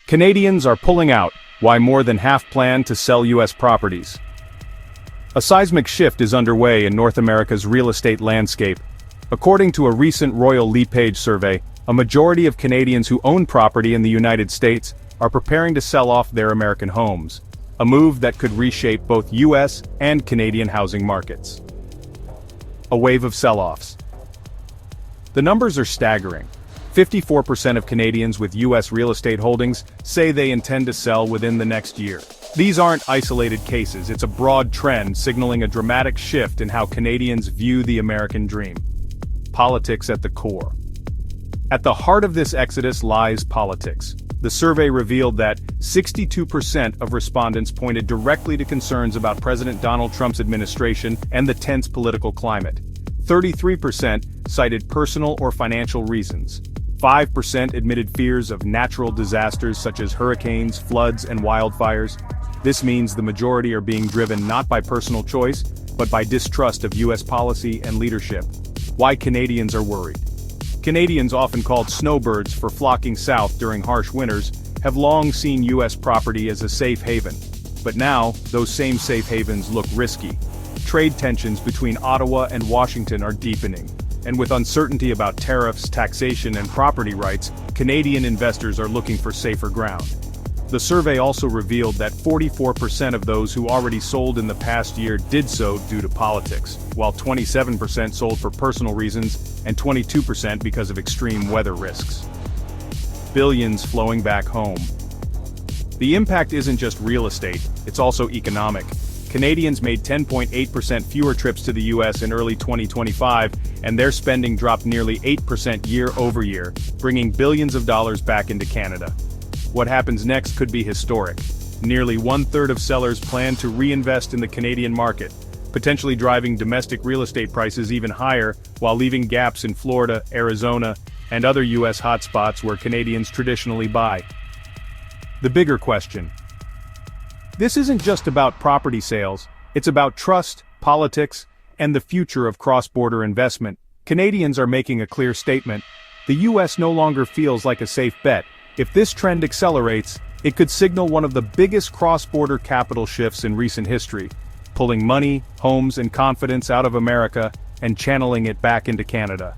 Canadians are pulling out, why more than half plan to sell U.S. properties. A seismic shift is underway in North America's real estate landscape. According to a recent Royal LePage survey, a majority of Canadians who own property in the United States are preparing to sell off their American homes, a move that could reshape both U.S. and Canadian housing markets. A wave of sell-offs. The numbers are staggering. 54% of Canadians with U.S. real estate holdings say they intend to sell within the next year. These aren't isolated cases, it's a broad trend signaling a dramatic shift in how Canadians view the American dream. Politics at the core. At the heart of this exodus lies politics. The survey revealed that 62% of respondents pointed directly to concerns about President Donald Trump's administration and the tense political climate. 33% cited personal or financial reasons. 5% admitted fears of natural disasters such as hurricanes, floods, and wildfires. This means the majority are being driven not by personal choice, but by distrust of U.S. policy and leadership. Why Canadians are worried. Canadians, often called snowbirds for flocking south during harsh winters, have long seen U.S. property as a safe haven. But now, those same safe havens look risky. Trade tensions between Ottawa and Washington are deepening. And with uncertainty about tariffs, taxation, and property rights, Canadian investors are looking for safer ground. The survey also revealed that 44% of those who already sold in the past year did so due to politics, while 27% sold for personal reasons and 22% because of extreme weather risks. Billions flowing back home. The impact isn't just real estate, it's also economic. Canadians made 10.8% fewer trips to the U.S. in early 2025, and their spending dropped nearly 8% year over year, bringing billions of dollars back into Canada. What happens next could be historic. Nearly one-third of sellers plan to reinvest in the Canadian market, potentially driving domestic real estate prices even higher, while leaving gaps in Florida, Arizona, and other U.S. hotspots where Canadians traditionally buy. The bigger question. This isn't just about property sales, it's about trust, politics, and the future of cross-border investment. Canadians are making a clear statement. The U.S. no longer feels like a safe bet. If this trend accelerates, it could signal one of the biggest cross-border capital shifts in recent history, pulling money, homes, and confidence out of America and channeling it back into Canada.